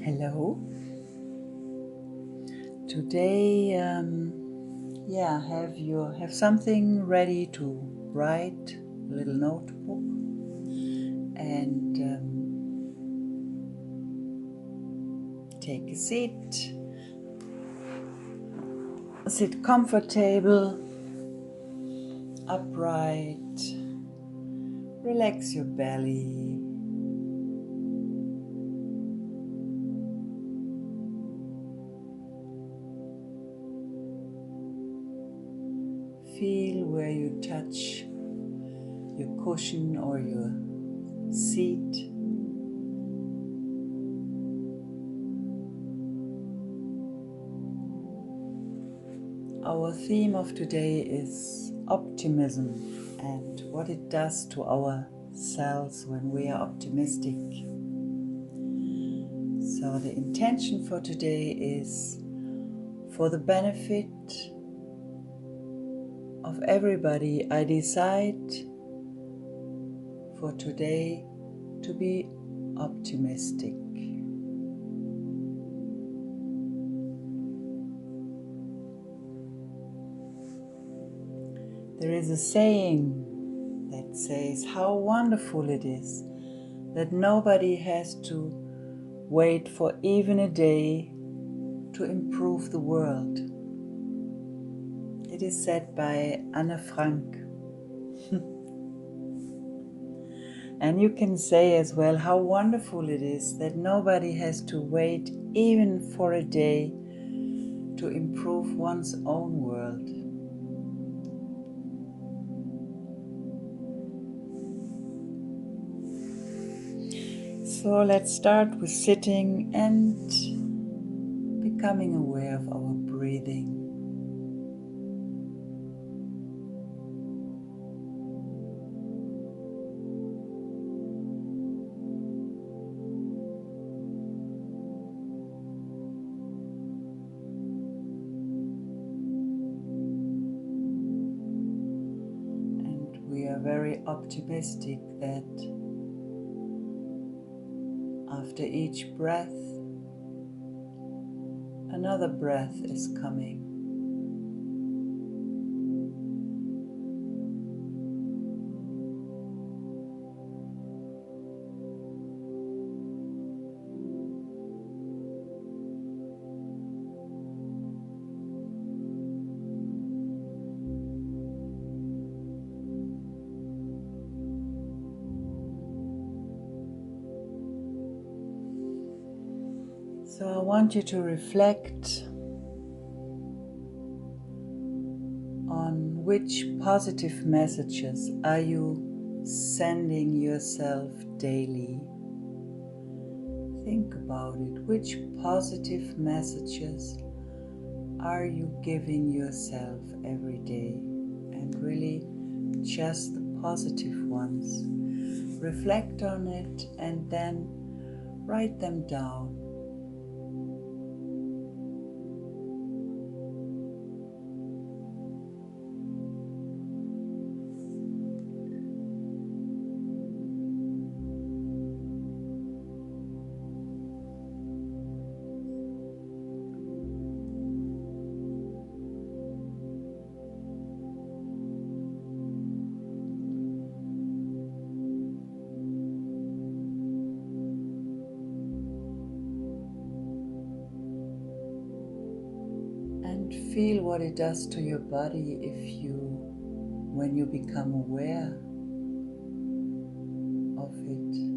Hello. Today, have something ready to write, a little notebook, and take a seat. Sit comfortable, upright. Relax your belly. Feel where you touch your cushion or your seat. Our theme of today is optimism and what it does to our cells when we are optimistic. So the intention for today is for the benefit of everybody. I decide for today to be optimistic. There is a saying that says how wonderful it is that nobody has to wait for even a day to improve the world. It is said by Anne Frank. And you can say as well how wonderful it is that nobody has to wait even for a day to improve one's own world. So let's start with sitting and becoming aware of our breathing. And we are very optimistic that after each breath, another breath is coming. So I want you to reflect on which positive messages are you sending yourself daily. Think about it. Which positive messages are you giving yourself every day? And really just the positive ones. Reflect on it and then write them down. And feel what it does to your body when you become aware of it.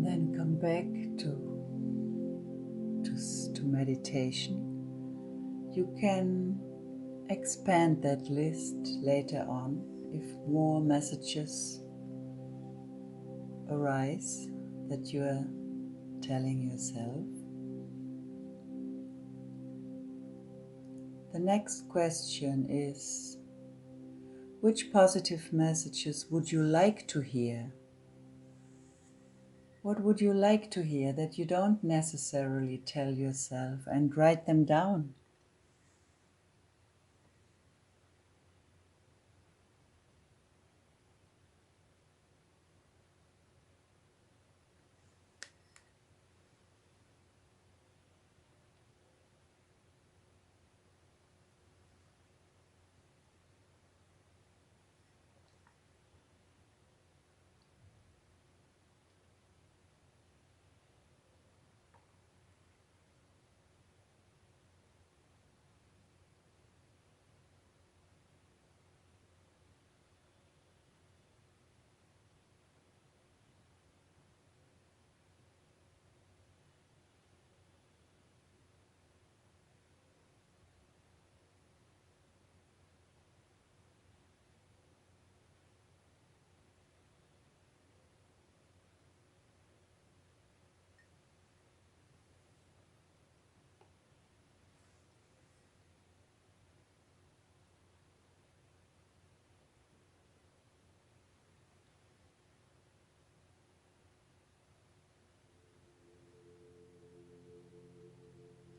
Then come back to meditation, you can expand that list later on if more messages arise that you are telling yourself. The next question is, which positive messages would you like to hear? What would you like to hear that you don't necessarily tell yourself, and write them down?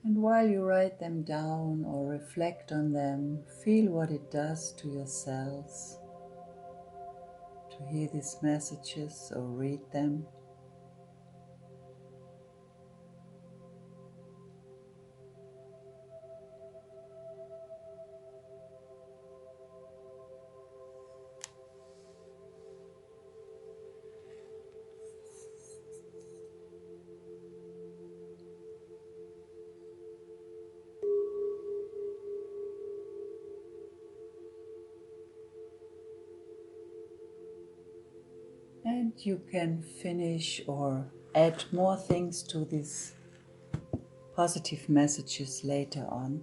And while you write them down or reflect on them, feel what it does to your cells to hear these messages or read them. And you can finish or add more things to these positive messages later on.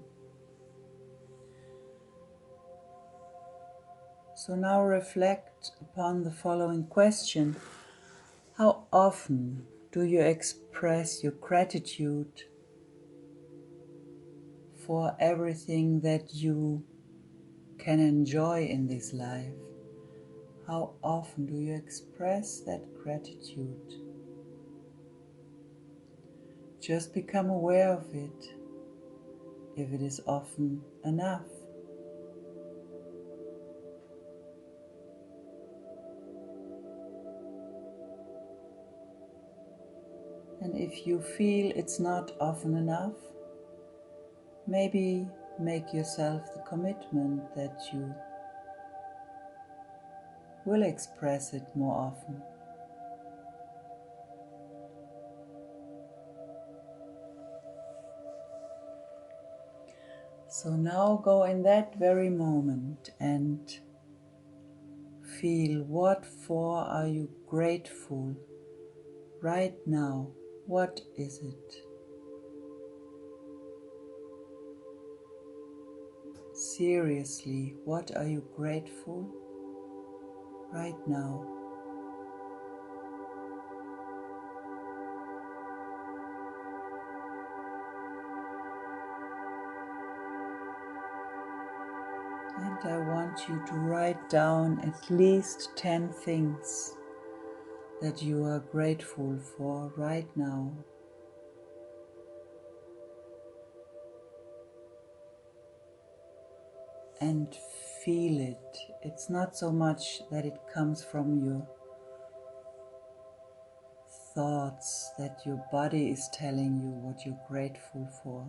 So now reflect upon the following question. How often do you express your gratitude for everything that you can enjoy in this life? How often do you express that gratitude? Just become aware of it, if it is often enough. And if you feel it's not often enough, maybe make yourself the commitment that you will express it more often. So now go in that very moment and feel, what for are you grateful right now? What is it? Seriously, what are you grateful right now? And I want you to write down at least 10 things that you are grateful for right now. And feel it. It's not so much that it comes from your thoughts, that your body is telling you what you're grateful for.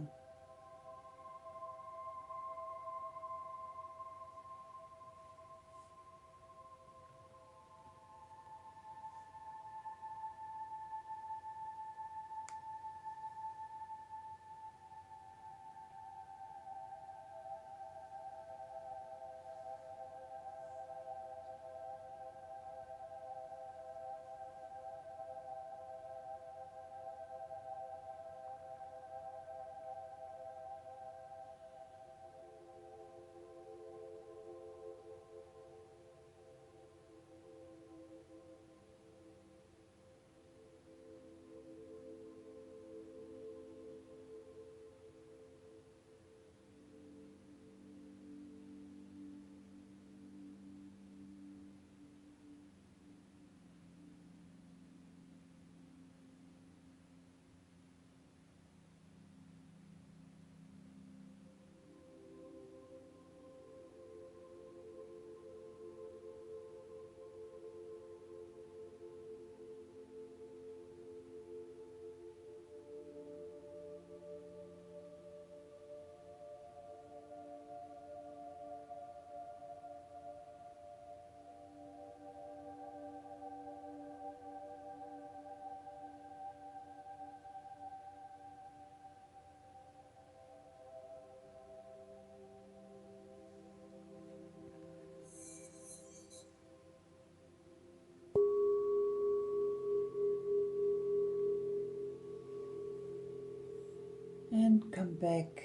And come back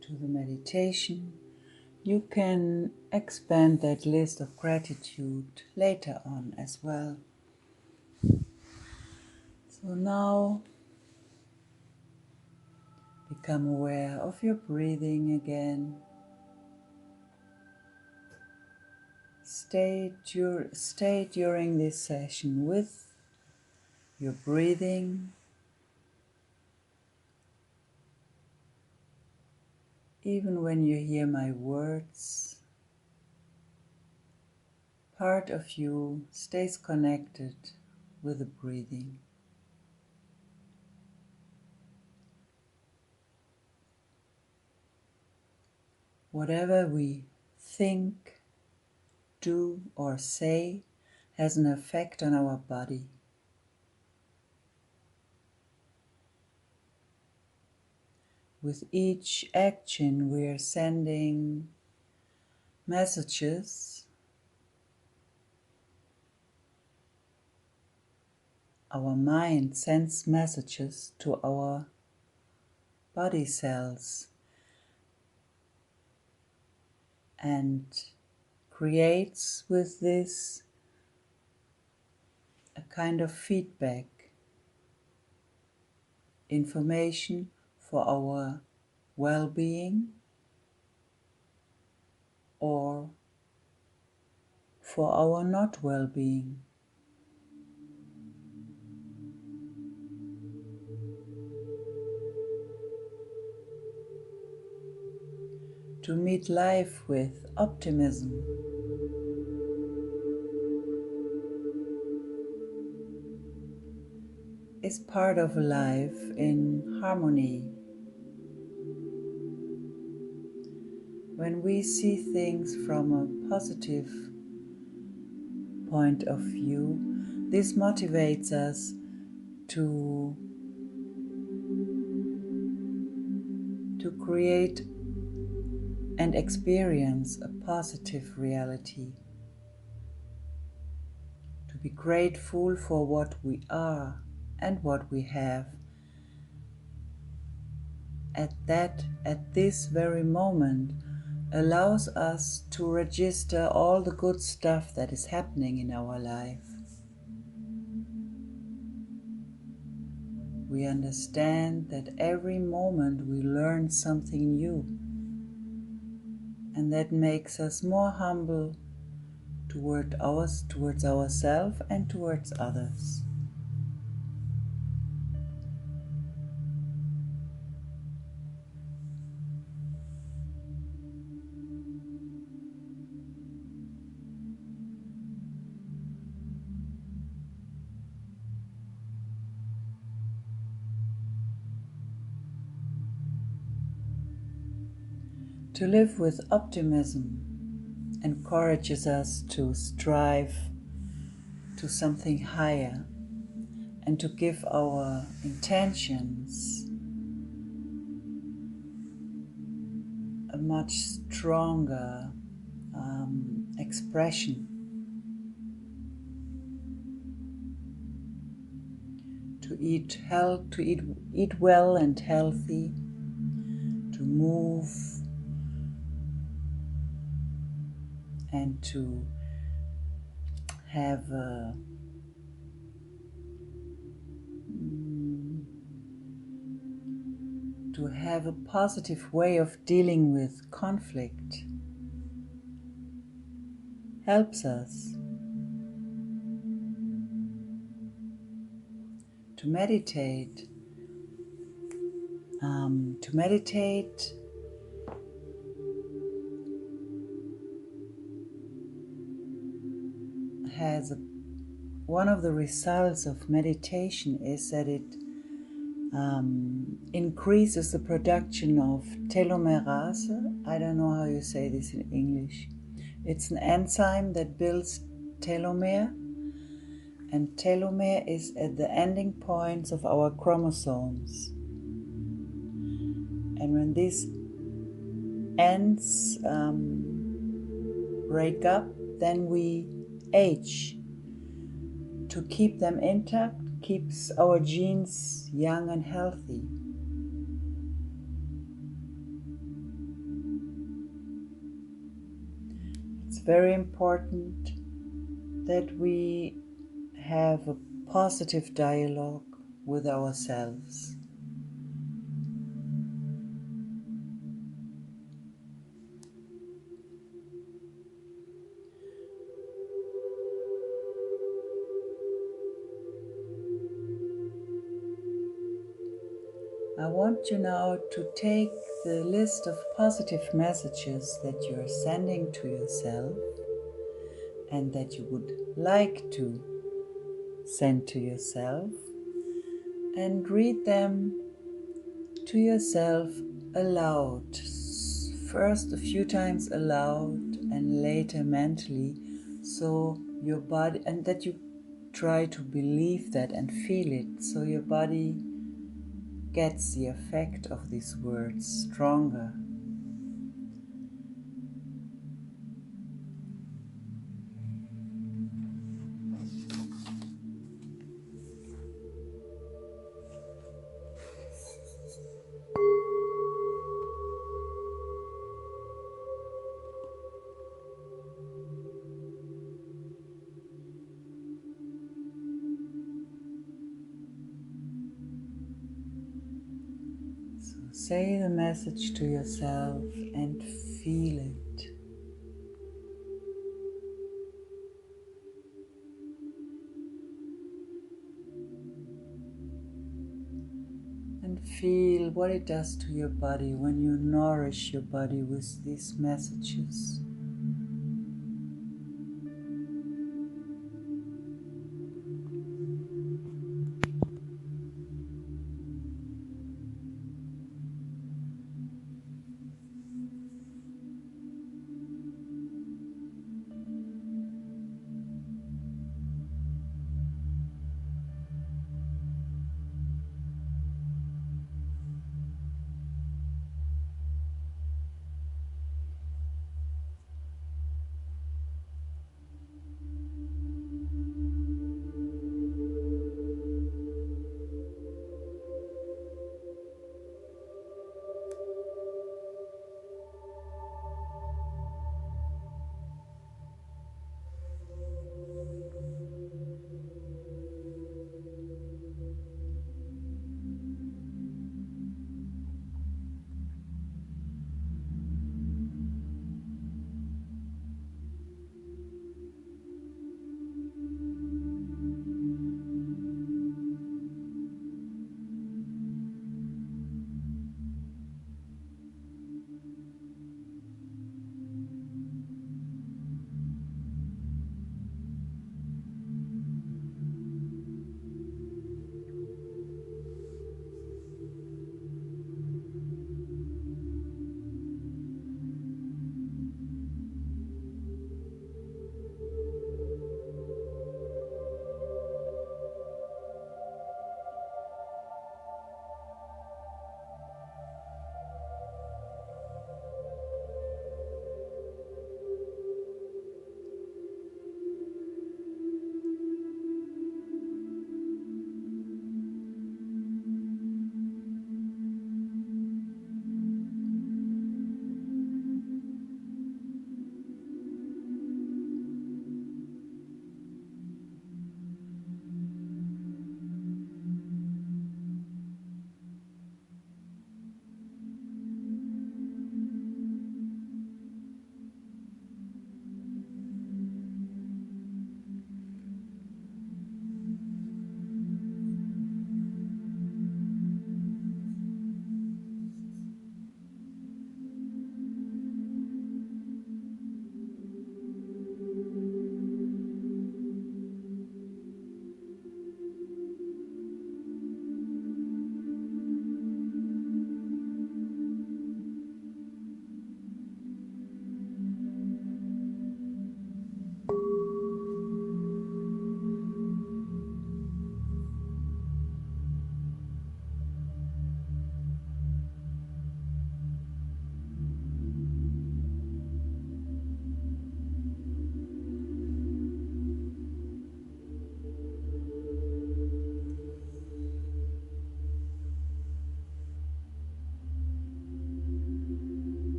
to the meditation. You can expand that list of gratitude later on as well. So now become aware of your breathing again. Stay during this session with your breathing, even when you hear my words. Part of you stays connected with the breathing. Whatever we think, do or say has an effect on our body. With each action we are sending messages. Our mind sends messages to our body cells and creates with this a kind of feedback, information for our well-being or for our not well-being. To meet life with optimism is part of a life in harmony. When we see things from a positive point of view, this motivates us to create and experience a positive reality. To be grateful for what we are and what we have at this very moment allows us to register all the good stuff that is happening in our life. We understand that every moment we learn something new, and that makes us more humble towards ourselves and towards others. To live with optimism encourages us to strive to something higher and to give our intentions a much stronger expression. To eat well and healthy, to move and to have a positive way of dealing with conflict helps us. To meditate one of the results of meditation is that it increases the production of telomerase. I don't know how you say this in English. It's an enzyme that builds telomere, and telomere is at the ending points of our chromosomes. And when these ends break up, then we age. To keep them intact, keeps our genes young and healthy. It's very important that we have a positive dialogue with ourselves. I want you now to take the list of positive messages that you are sending to yourself and that you would like to send to yourself, and read them to yourself aloud. First a few times aloud and later mentally, so your body, and that you try to believe that and feel it, so your body gets the effect of these words stronger. So say the message to yourself and feel it. And feel what it does to your body when you nourish your body with these messages.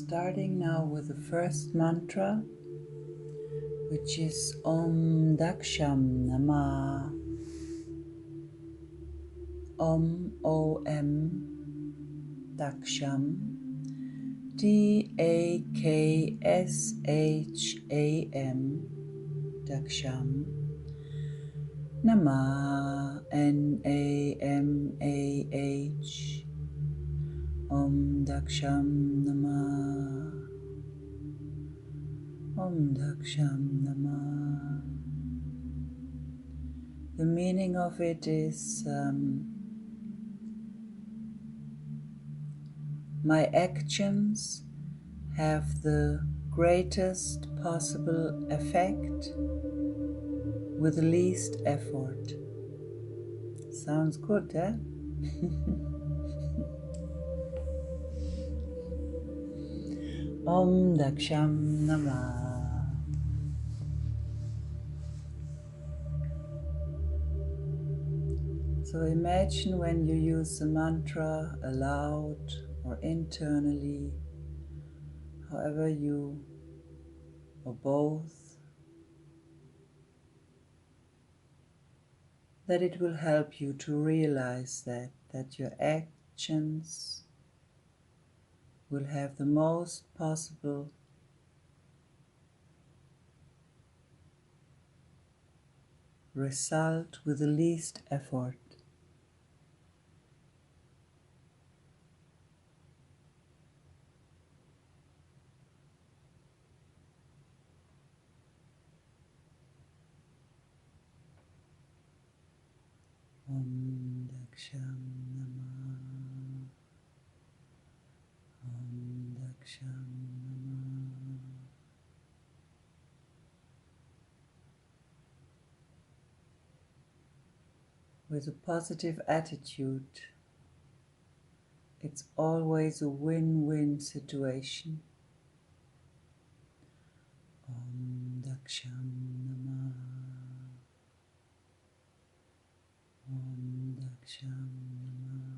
Starting now with the first mantra, which is Om Daksham Nama. Om Daksham, Daksham, Daksham, Namah, Namah, Om Daksham Namah, Om Daksham Namah. The meaning of it is my actions have the greatest possible effect with the least effort. Sounds good, eh? Om Daksham Namah. So imagine when you use the mantra aloud or internally, however you or both, that it will help you to realize that your actions will have the most possible result with the least effort. Om Daksham Namah. Om Daksham Namah. With a positive attitude, it's always a win-win situation. Om Daksham Namah. Om Daksham Namah.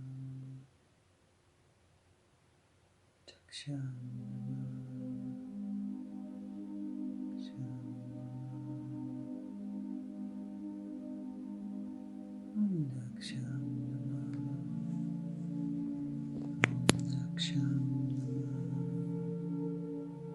Daksham Namah. Daksham Namah. Om Daksham Namah. Om Daksham Namah. Om Daksham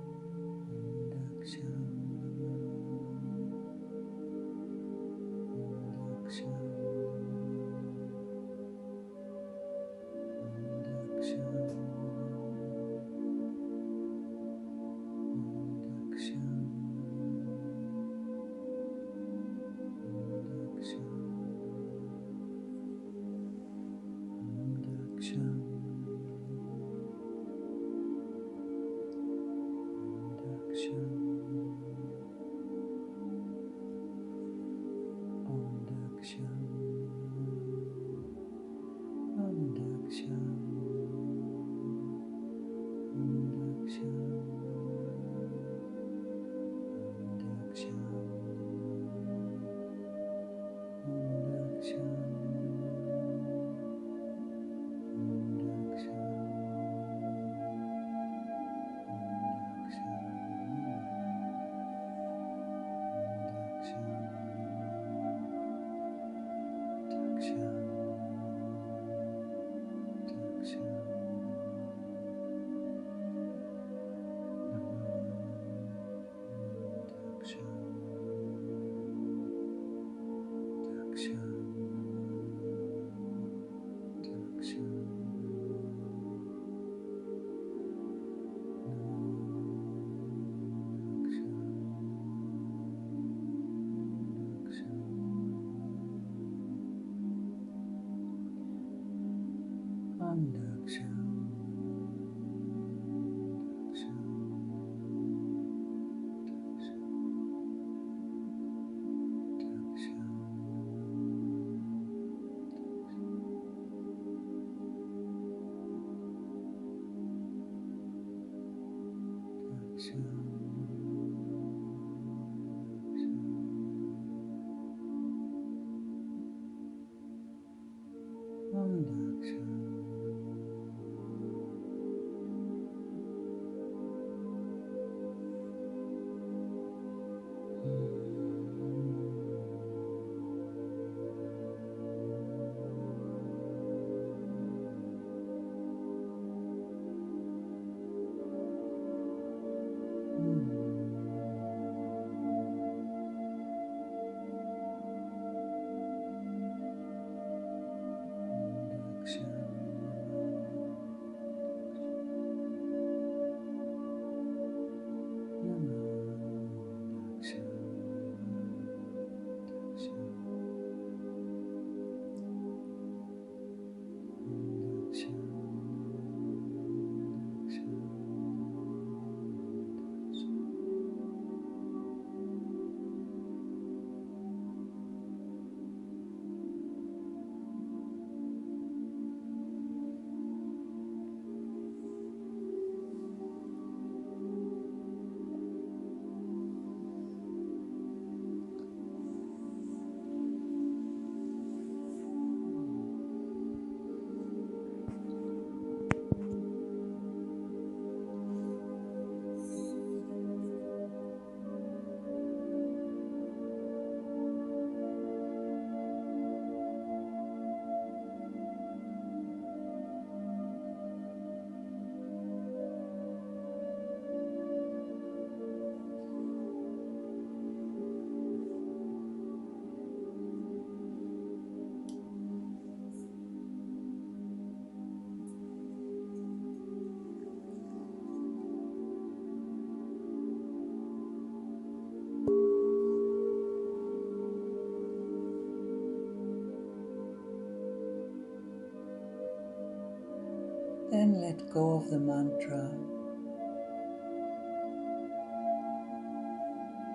Then let go of the mantra.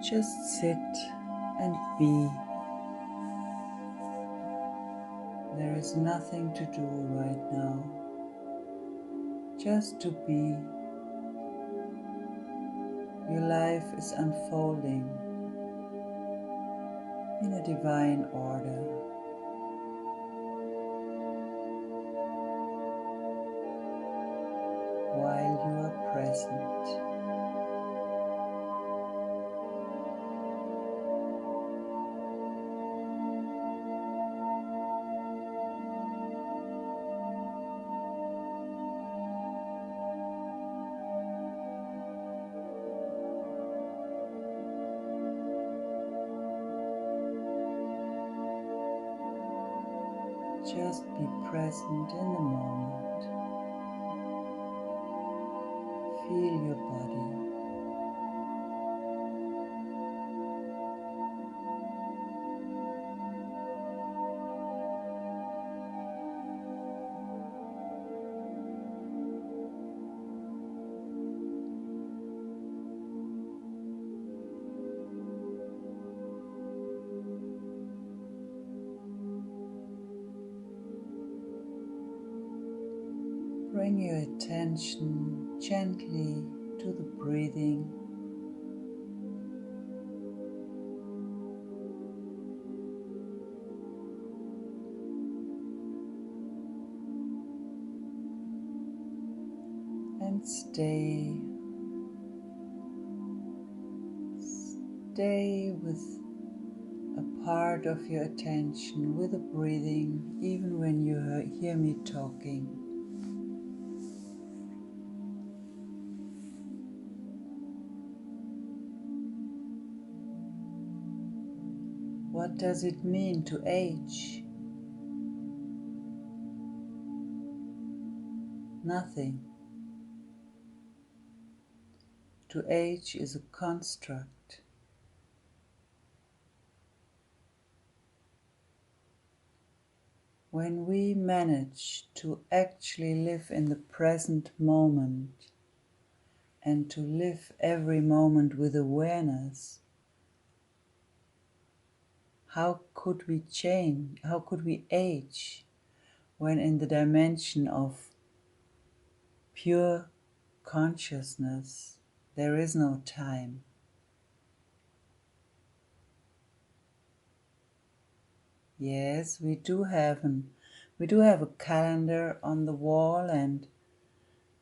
Just sit and be. There is nothing to do right now. Just to be. Your life is unfolding in a divine order. While you are present. Just be present in the moment. Feel your body. Bring your attention gently to the breathing. And stay with a part of your attention with the breathing, even when you hear me talking. What does it mean to age? Nothing. To age is a construct. When we manage to actually live in the present moment and to live every moment with awareness, how could we change? How could we age when in the dimension of pure consciousness there is no time? Yes, we do have a calendar on the wall, and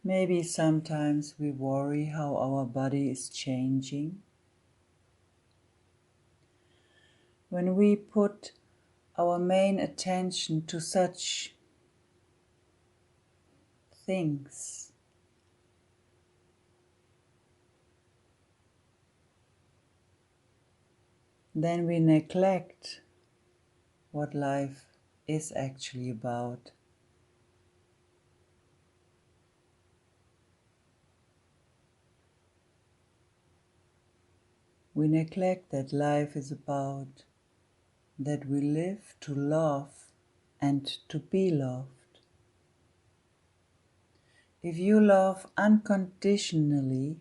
maybe sometimes we worry how our body is changing. When we put our main attention to such things, then we neglect what life is actually about. We neglect that life is about that we live to love and to be loved. If you love unconditionally,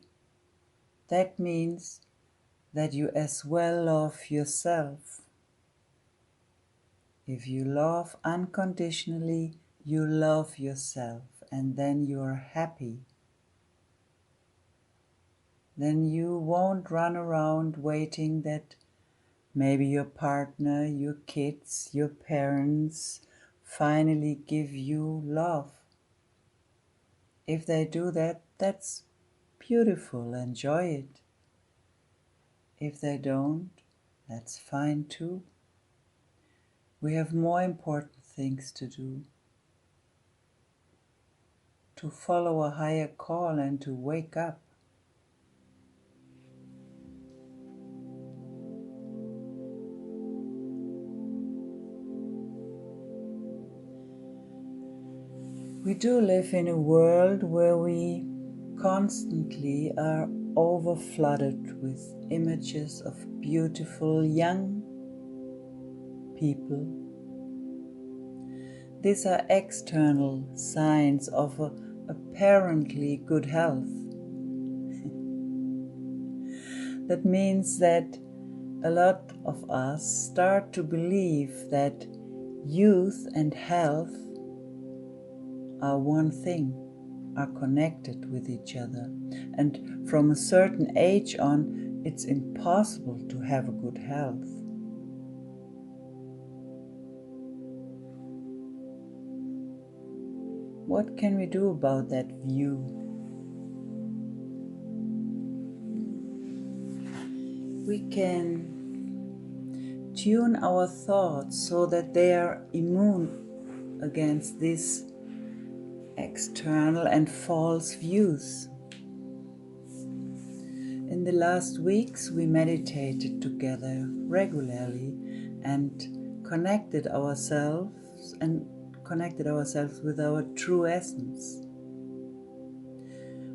that means that you as well love yourself. If you love unconditionally, you love yourself, and then you are happy. Then you won't run around waiting that maybe your partner, your kids, your parents finally give you love. If they do that, that's beautiful, enjoy it. If they don't, that's fine too. We have more important things to do. To follow a higher call and to wake up. We do live in a world where we constantly are overflooded with images of beautiful young people. These are external signs of a apparently good health. That means that a lot of us start to believe that youth and health are one thing, are connected with each other. And from a certain age on, it's impossible to have a good health. What can we do about that view? We can tune our thoughts so that they are immune against these external and false views. In the last weeks, we meditated together regularly and connected ourselves with our true essence.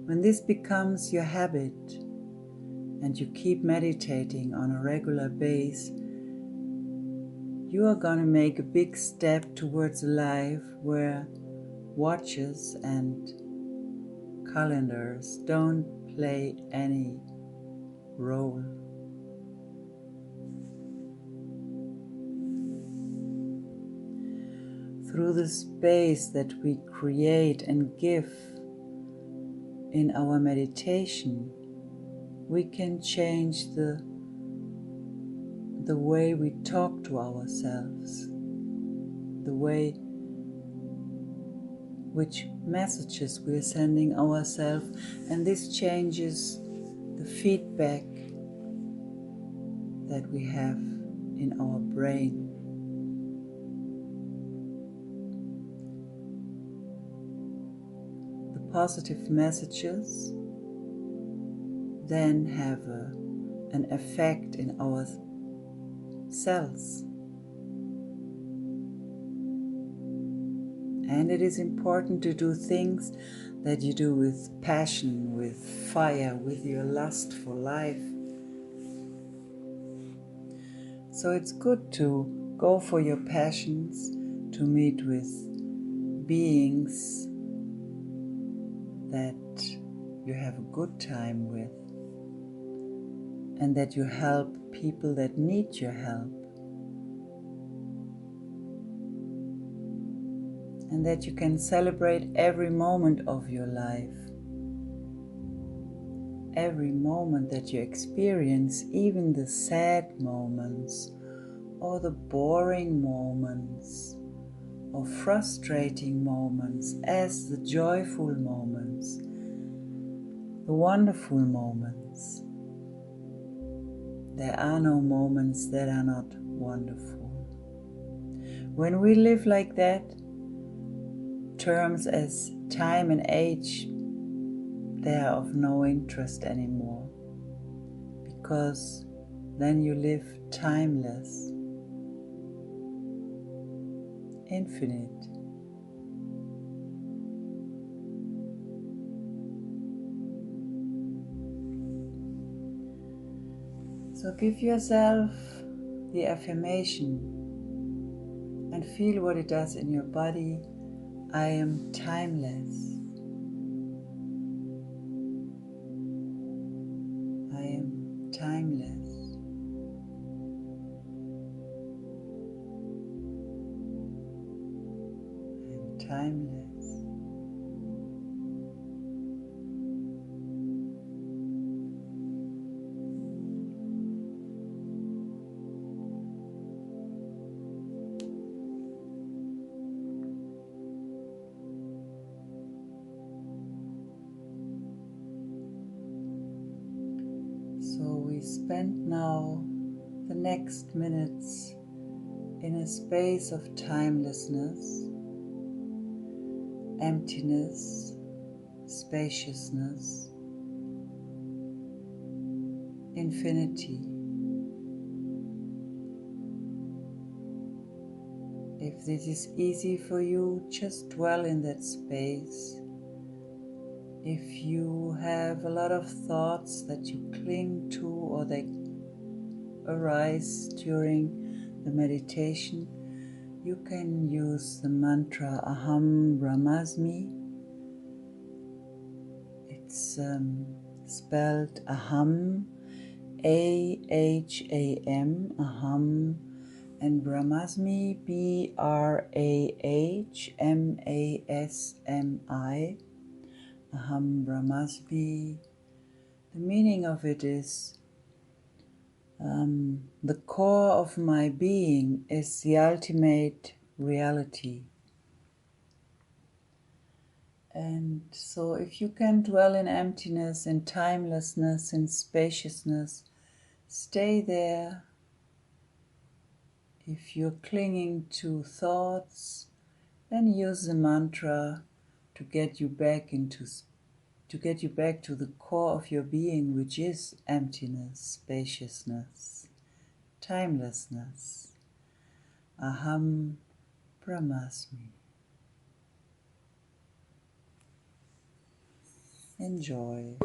When this becomes your habit and you keep meditating on a regular basis, you are going to make a big step towards a life where watches and calendars don't play any role. Through the space that we create and give in our meditation, we can change the way we talk to ourselves, the way which messages we're sending ourselves, and this changes the feedback that we have in our brain. The positive messages then have an effect in our cells. And it is important to do things that you do with passion, with fire, with your lust for life. So it's good to go for your passions, to meet with beings that you have a good time with, and that you help people that need your help. And that you can celebrate every moment of your life. Every moment that you experience, even the sad moments, or the boring moments, or frustrating moments, as the joyful moments, the wonderful moments. There are no moments that are not wonderful. When we live like that, terms as time and age, they are of no interest anymore, because then you live timeless, infinite. So give yourself the affirmation and feel what it does in your body. I am timeless. I am timeless. I am timeless. So we spend now the next minutes in a space of timelessness, emptiness, spaciousness, infinity. If this is easy for you, just dwell in that space. If you have a lot of thoughts that you cling to or they arise during the meditation, you can use the mantra Aham Brahmasmi, It's spelled aham, A-H-A-M, aham, and Brahmasmi, B-R-A-H-M-A-S-M-I, aham Brahmasmi. The meaning of it is the core of my being is the ultimate reality. And so if you can dwell in emptiness, in timelessness, in spaciousness, stay there. If you're clinging to thoughts, then use the mantra to get you back to the core of your being, which is emptiness, spaciousness, timelessness. Aham Brahmasmi. Enjoy.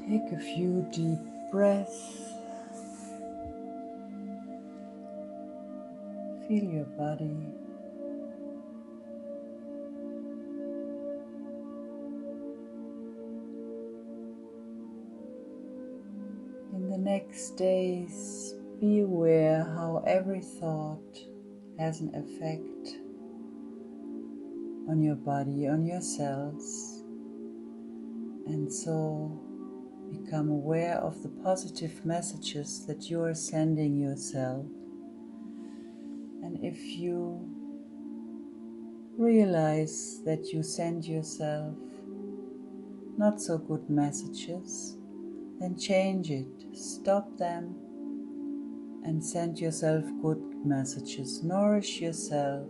Take a few deep breaths. Feel your body. In the next days, be aware how every thought has an effect on your body, on your cells, and so become aware of the positive messages that you are sending yourself. And if you realize that you send yourself not so good messages, then change it, stop them, and send yourself good messages. Nourish yourself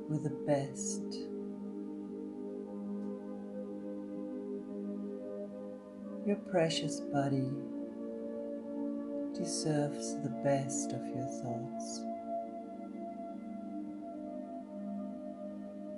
with the best. Your precious body deserves the best of your thoughts.